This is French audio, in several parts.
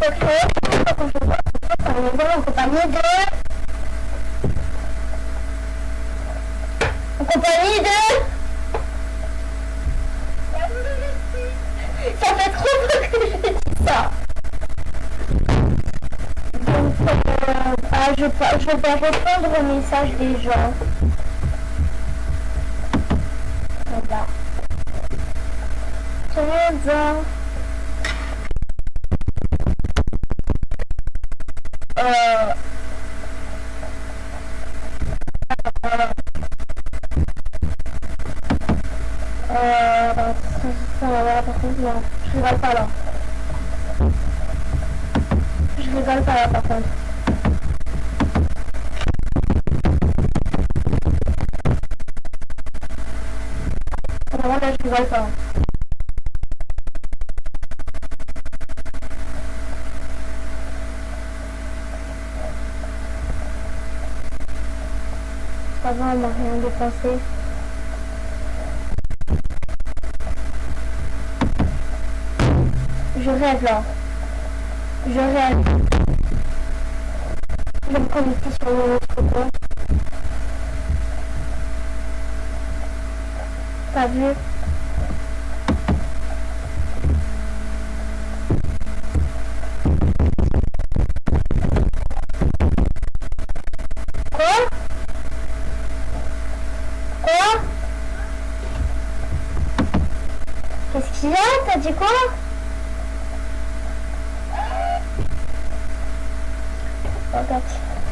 Ok, quand je vois, on est en compagnie de... En compagnie de... Ça fait trop peu que je dis ça. Donc, je vais répondre aux messages des gens. Voilà. Très bien. Par contre, non, je rigole pas là. Je rigole pas là, par contre. Vraiment, là, je rigole pas. Ça va, on m'a rien dépensé. Je rêve là. Je rêve. Je vais me connecter sur mon autre compte. T'as vu? Quoi? Quoi? Qu'est-ce qu'il y a? T'as dit quoi? Regarde,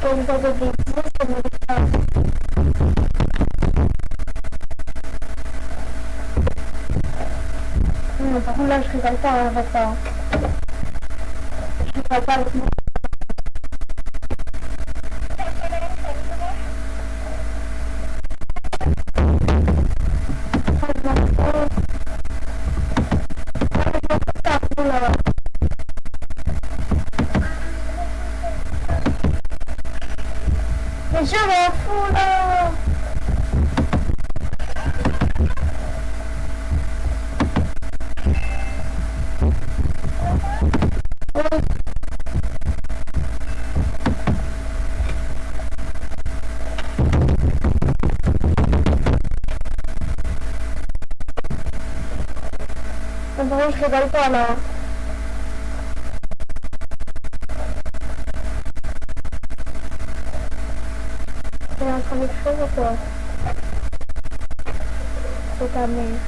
pour une fois de bêtises, ça me fait pas. Non, par contre, là, je rigole pas avec ça. Je rigole pas avec moi. Mais je m'en fous là. Mais par contre, je rigole pas là. T'es en train d'écrire ou quoi? C'est ta mère.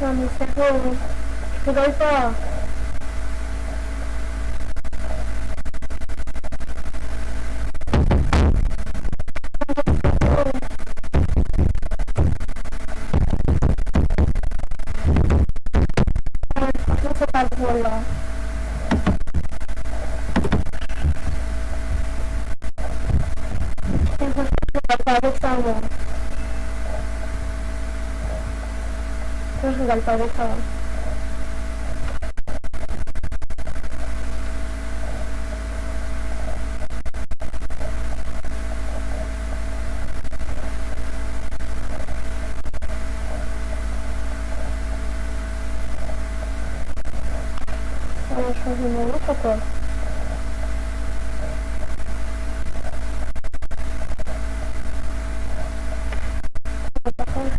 Non mais sérieux, je rigole pas. C'est pas drôle là. Et franchement, je rigole pas avec ça moi. Je rigole pas avec ça. On va changer mon look ou quoi? Par contre,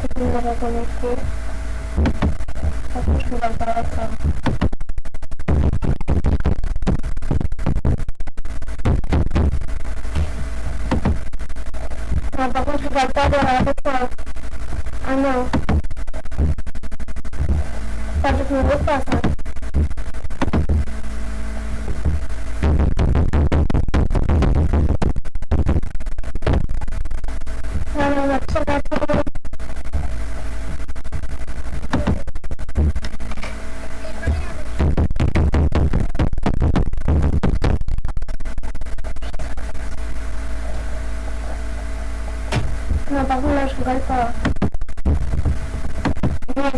je vais me reconnecter. Par contre, je rigole pas avec ça. Non, par contre, je rigole pas avec ça. Ah non. Pas avec mon mot de passe, hein. Non, non, non, absolument. Non, par contre, là, je rigole pas. Yes.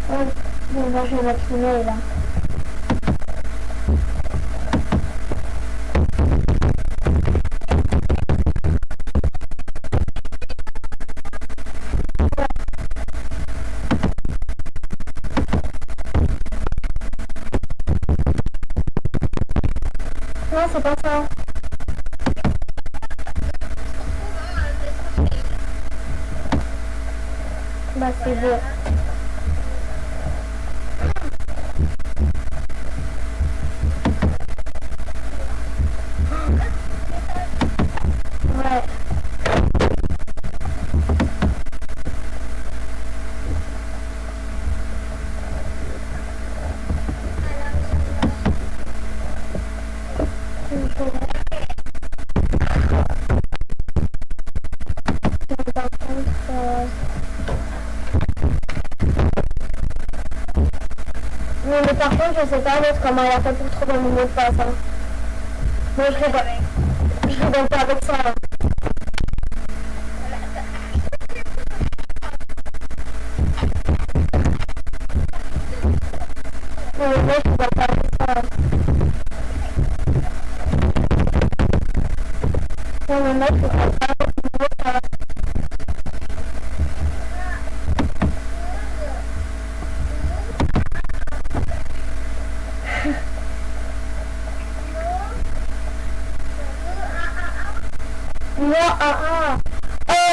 Ouais. Bon, moi je vais mettre l'email là. Non, c'est pas ça. Bah c'est beau. Ouais. Par contre, mais par contre, je sais pas l'autre comment elle a fait pour trouver mon mot de passe. Hein. Moi, je rigole pas avec ça. Hein. Mais moi, je rigole pas avec ça. Non, mais moi, je rigole pas avec mon mot de passe. Moi,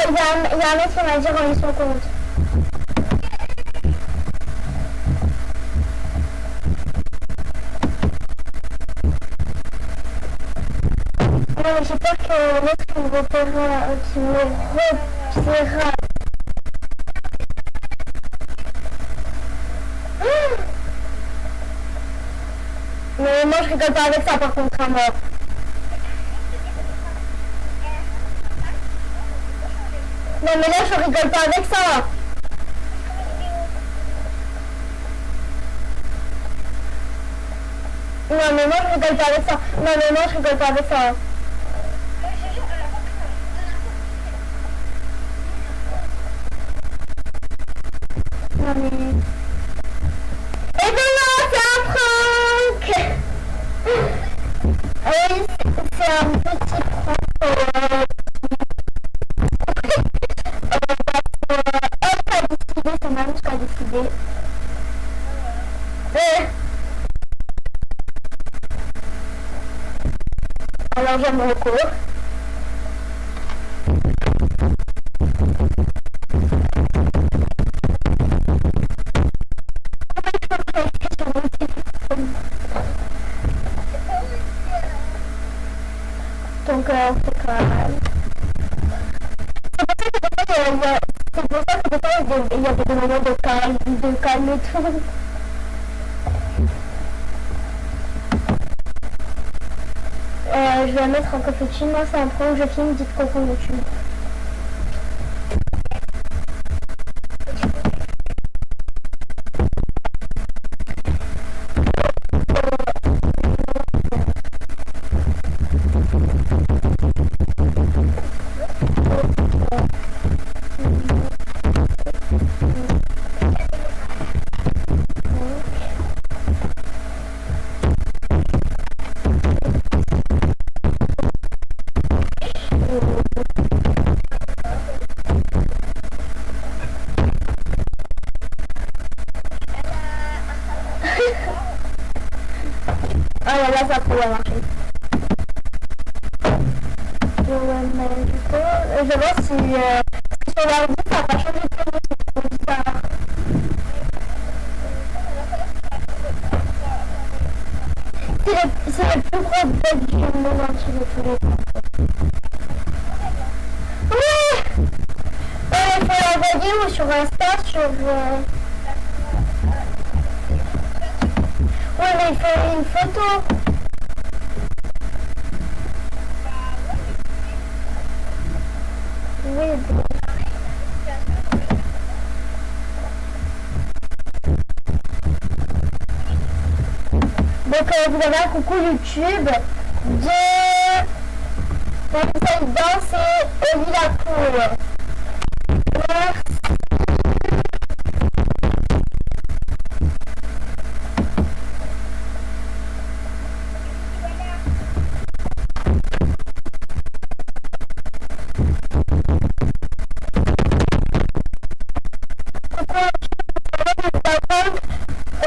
il y a un mec qui m'a dit remis son compte. Non, mais j'ai peur que l'autre qui me repérera. Mais moi, je rigole pas avec ça, par contre, à moi. Non, mais là, je rigole pas avec ça. Non, mais moi, je rigole pas avec ça. Non, mais moi, je rigole pas avec ça. Non, mais... Eh ben non, c'est un prank. Oui, c'est un petit prank. Elle qui a décidé, c'est Marie qui a décidé. Alors j'aime mon recours. Donc c'est quand même... C'est pour ça que des fois il y a des moments de calme et tout. Je vais mettre en cappuccino, c'est un prank, je filme, dites qu'on compte dessus. Ah là là, ça pourrait marcher. Mais du coup, je vais voir si sur l'ordi ça va changer de nom, c'est trop bizarre. C'est le plus gros bug du monde entier de tous les temps. Oui. Il faut l'envoyer ou sur Insta, sur... Oui, mais il faut une photo. Oui, bon. Donc vous avez un coucou YouTube de Zelda, c'est Oli Lacour. Merci.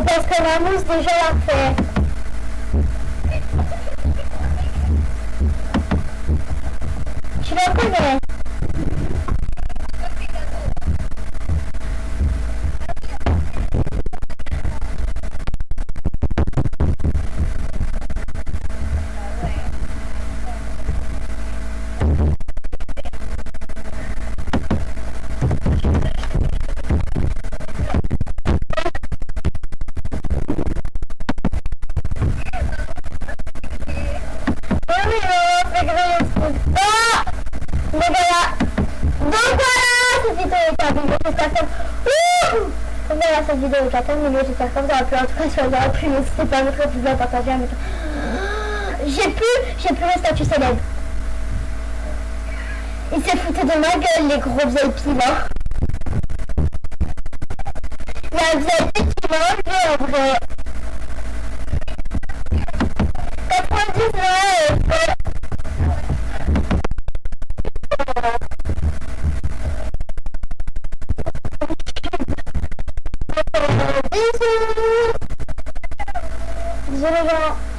Parce que la mousse déjà l'a fait. Tu la connais? Cette vidéo est terminée, j'espère que vous avez pu en tout cas si vous avez pu, n'hésitez pas à mettre le plus à partager à mettre. J'ai plus le statut célèbre. Ils se foutaient de ma gueule les gros VIP là. Il y a un VIP qui m'a enlevé en vrai. 99. Bisous. Bisous les gens.